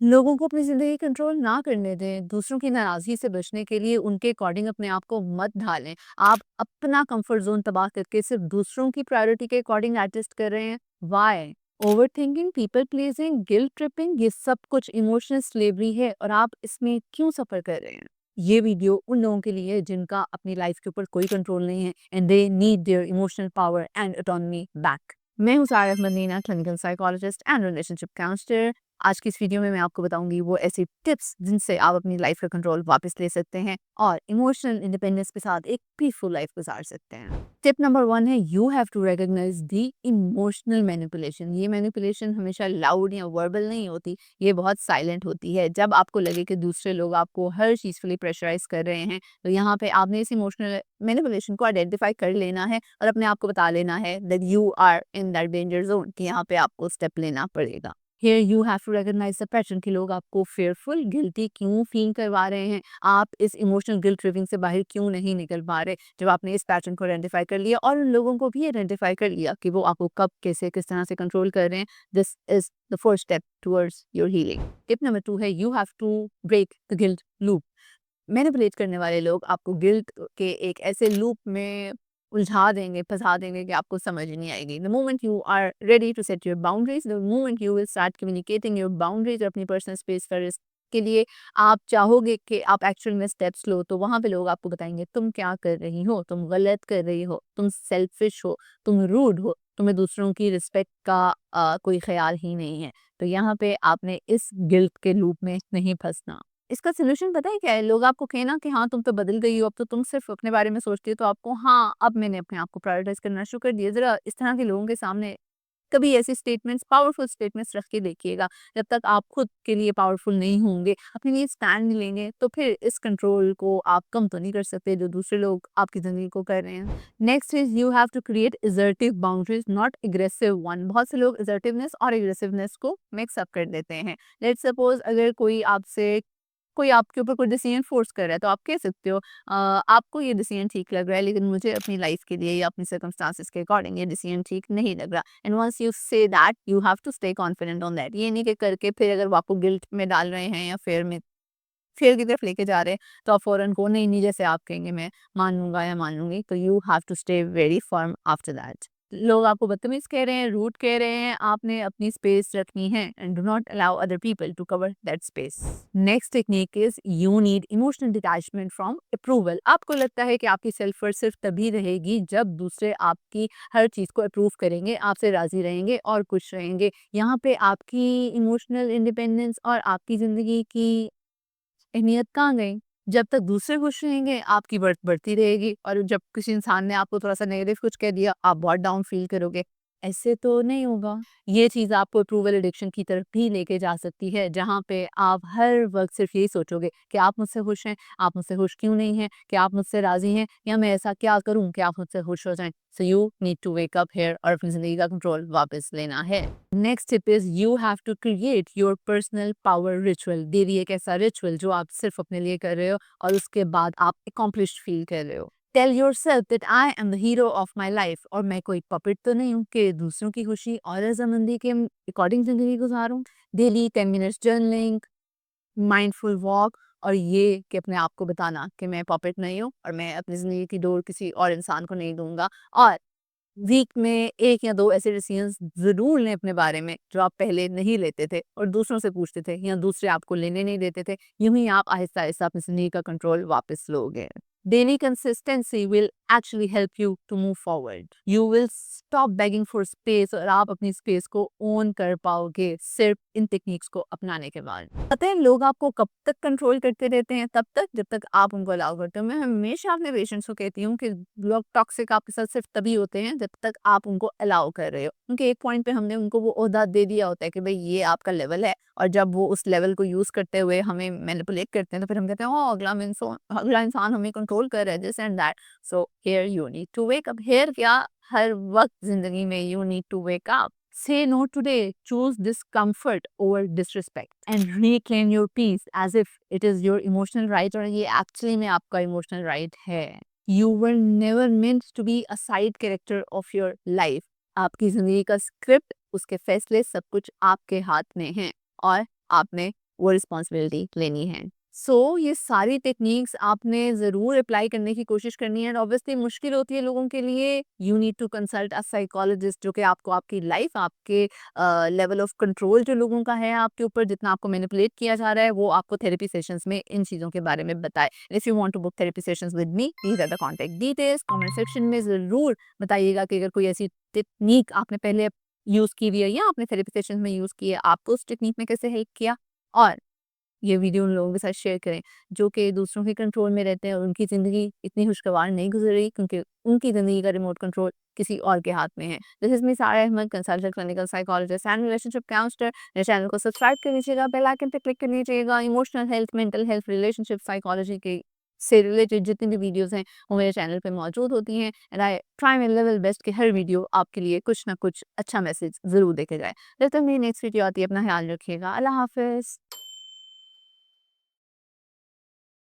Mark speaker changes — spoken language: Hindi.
Speaker 1: लोगों को अपनी ज़िंदगी कंट्रोल ना करने दें, दूसरों की नाराज़गी से बचने के लिए उनके अकॉर्डिंग अपने आप को मत ढालें। आप अपना कंफर्ट ज़ोन तबाह करके सिर्फ़ दूसरों की प्रायोरिटी के अकॉर्डिंग एडजस्ट कर रहे हैं, why? Overthinking, people pleasing, guilt tripping ये सब कुछ इमोशनल स्लेवरी है और आप इसमें क्यों सफ़र कर रहे हैं? ये वीडियो उन लोगों के लिए है जिनका अपनी लाइफ़ के ऊपर कोई कंट्रोल नहीं है and they need their emotional power and autonomy back. मैं हूँ Sara Madina, clinical psychologist and relationship counsellor. आज की इस वीडियो में मैं आपको बताऊंगी वो ऐसी टिप्स जिनसे आप अपनी लाइफ का कंट्रोल वापस ले सकते हैं और इमोशनल इंडिपेंडेंस के साथ एक पीसफुल लाइफ गुजार सकते हैं। टिप नंबर 1 है you have to recognise the emotional manipulation. ये मैनिपुलेशन हमेशा लाउड या वर्बल नहीं होती, ये बहुत साइलेंट होती है। जब आपको लगे कि दूसरे लोग आपको हर चीज़ के लिए प्रेशराइज कर रहे हैं, तो यहाँ पे आपने इस इमोशनल मैनिपुलेशन को आइडेंटिफाई कर लेना है और अपने आप को बता लेना है that you are in that danger zone कि यहाँ पे आपको स्टेप लेना पड़ेगा। Here you have to recognize the pattern कि लोग आपको fearful, guilty क्यों फील करवा रहे हैं, आप इस इमोशनल गिल्ट ट्रिपिंग से बाहर क्यों नहीं निकल पा रहे। जब आपने इस पैटर्न को आइडेंटिफाई कर लिया और उन लोगों को भी आइडेंटिफाई कर लिया कि वो आपको कब, कैसे, किस तरह से कंट्रोल कर रहे हैं, this is the first step towards your healing. Tip number 2 है you have to break the guilt loop. Manipulate करने वाले लोग आपको गिल्ट के एक ऐसे लूप में उलझा देंगे, फँसा देंगे कि आपको समझ ही नहीं आएगी। The moment you are ready to set your boundaries, the moment you will start communicating your boundaries और अपनी पर्सनल स्पेस का रिस्क के लिए आप चाहोगे कि आप एक्चुअल में स्टेप्स लो, तो वहाँ पे लोग आपको बताएँगे, "तुम क्या कर रही हो? तुम गलत कर रही हो, तुम सेल्फिश हो, तुम रूड हो, तुम्हें दूसरों की रिस्पेक्ट का कोई ख़्याल ही नहीं है।" तो यहाँ पे आपने इस गिल्ट के लूप में नहीं फँसना। इसका सॉल्यूशन पता है क्या है? लोग आपको कहें ना कि हाँ, तुम तो बदल गई हो, अब तो तुम सिर्फ़ अपने बारे में सोचती हो, तो आपको हाँ, अब मैंने अपने आप को प्रायोरिटाइज़ करना शुरू कर दिया। ज़रा इस तरह के लोगों के सामने कभी ऐसी स्टेटमेंट्स, पावरफुल स्टेटमेंट्स रख के देखिएगा। जब तक आप खुद के लिए पावरफुल नहीं होंगे, अपने लिए स्टैंड नहीं लेंगे, तो फिर इस कंट्रोल को आप कम तो नहीं कर सकते, जो दूसरे लोग आपकी ज़िंदगी को कर रहे हैं। Next is you have to create assertive boundaries, not aggressive one. बहुत से लोग असर्टिवनेस और एग्रेसिवनेस को मिक्स अप कर देते हैं। लेट्स सपोज़ अगर कोई आपके ऊपर कोई डिसीजन फोर्स कर रहा है, तो आप कह सकते हो आपको ये डिसीजन ठीक लग रहा है, लेकिन मुझे अपनी लाइफ के लिए या अपनी सर्कमस्टांसेस के अकॉर्डिंग ये डिसीजन ठीक नहीं लग रहा। And once you say that you have to stay confident on that. ये नहीं कि करके फिर अगर वो आपको गिल्ट में डाल रहे हैं या फेयर की तरफ लेके जा रहे हैं, तो आप फौरन को नहीं नहीं जैसे आप कहेंगे मैं मान लूंगा या मान लूंगी, तो you have to stay very firm after that. लोग आपको बदतमीज कह रहे हैं, रूड कह रहे हैं, आपने अपनी स्पेस रखनी है and do not allow other people to cover that space. Next technique is you need emotional detachment from approval. आपको लगता है कि आपकी सेल्फ वर्थ सिर्फ तभी रहेगी जब दूसरे आपकी हर चीज को अप्रूव करेंगे, आपसे राजी रहेंगे और खुश रहेंगे। यहाँ पे आपकी इमोशनल इंडिपेंडेंस और आपकी जिंदगी की अहमियत कहाँ गई? जब तक दूसरे खुश रहेंगे, आपकी वर्थ बढ़ती रहेगी और जब किसी इंसान ने आपको थोड़ा-सा नेगेटिव कुछ कह दिया, आप बहुत डाउन फ़ील करोगे। ऐसे तो नहीं होगा। ये चीज़ आपको अप्रूवल एडिक्शन की तरफ भी लेके जा सकती है, जहाँ पे आप हर वक़्त सिर्फ़ यही सोचोगे कि आप मुझसे खुश हैं, आप मुझसे खुश क्यों नहीं हैं? क्या आप मुझसे राज़ी हैं? या मैं ऐसा क्या करूँ कि आप मुझसे खुश हो जाएँ? So you need to wake up here और अपनी ज़िंदगी का कंट्रोल वापस लेना है। Next tip is you have to create your personal power ritual. Daily एक ऐसा रिचुअल जो आप सिर्फ अपने लिए कर रहे हो और उसके बाद आप अकॉम्प्लिश्ड फील कर रहे हो। Tell yourself that I am the hero of my life. और मैं कोई पपेट तो नहीं हूँ कि दूसरों की खुशी और रजामंदी के अकॉर्डिंग जिंदगी गुजारूं। Daily 10 minutes journaling, mindful walk और ये कि अपने आप को बताना कि मैं पपेट नहीं हूँ और मैं अपनी जिंदगी की डोर किसी और इंसान को नहीं दूंगा। और वीक में 1 या 2 ऐसे डिसीजंस ज़रूर लें अपने बारे में, जो आप पहले नहीं लेते थे और दूसरों से पूछते थे या दूसरे आपको लेने नहीं देते थे। यूँ ही आप आहिस्ता-आहिस्ता अपनी ज़िंदगी का कंट्रोल वापस लोगे। Daily consistency will actually help you to move forward. You will stop begging for space और आप अपनी स्पेस को ओन कर पाओगे सिर्फ इन टेक्निक्स को अपनाने के बाद। पता है लोग आपको कब तक कंट्रोल करते रहते हैं? तब तक जब तक आप उनको अलाउ करते हो। मैं हमेशा अपने पेशेंट्स को कहती हूँ कि लोग टॉक्सिक आपके साथ सिर्फ तभी होते हैं जब तक आप उनको अलाउ कर रहे हो। क्योंकि एक पॉइंट पे हमने उनको वो ओहदा दे दिया होता है कि भाई ये आपका लेवल है और जब वो उस लेवल को यूज करते हुए हमें मैनिपुलेट करते हैं, तो फिर हम कहते हैं ओ अगला इंसान हमें कंट्रोल कर रहा है, this and that. So here you need to wake up. Here क्या, हर वक्त जिंदगी में you need to wake up. Say no today. Choose discomfort over disrespect and reclaim your peace as if it is your emotional right और ये actually में आपका emotional right है। You were never meant to be a side character of your life. आपकी जिंदगी का स्क्रिप्ट, उसके फैसले सब कुछ आपके हाथ में हैं और आपने वो रिस्पॉन्सिबिलिटी लेनी है। सो ये सारी टेक्निक्स आपने ज़रूर अप्लाई करने की कोशिश करनी है एंड ऑब्वियसली मुश्किल होती है लोगों के लिए, you need to consult a psychologist जो कि आपको आपकी लाइफ, आपके लेवल ऑफ कंट्रोल जो लोगों का है आपके ऊपर, जितना आपको मैनिपुलेट किया जा रहा है, वो आपको थेरेपी सेशंस में इन चीज़ों के बारे में बताए। If you want to book therapy sessions with me, these are the contact details. Comment section में ज़रूर बताइएगा कि अगर कोई ऐसी टेक्निक आपने पहले यूज़ की हुई है या आपने थेरेपी सेशंस में यूज़ की है, आपको उस टेक्निक में कैसे हेल्प किया, और ये वीडियो उन लोगों के साथ शेयर करें जो कि दूसरों के कंट्रोल में रहते हैं और उनकी ज़िंदगी इतनी खुशगवार नहीं गुजर रही क्योंकि उनकी ज़िंदगी का रिमोट कंट्रोल किसी और के हाथ में है। This is me Sara Ahmad, consultant clinical psychologist and relationship counsellor. मेरे चैनल को सब्सक्राइब कर लीजिएगा, बेल आइकन पे क्लिक कर लीजिएगा। Emotional health, mental health, relationship psychology के से रिलेटेड जितनी भी वीडियोज़ हैं वो मेरे चैनल पे मौजूद होती हैं and I try my level best कि हर वीडियो आपके लिए कुछ ना कुछ अच्छा मैसेज ज़रूर देके जाए। जब तक मेरी नेक्स्ट वीडियो आती है, अपना ख्याल रखिएगा। अल्लाह हाफ़िज़।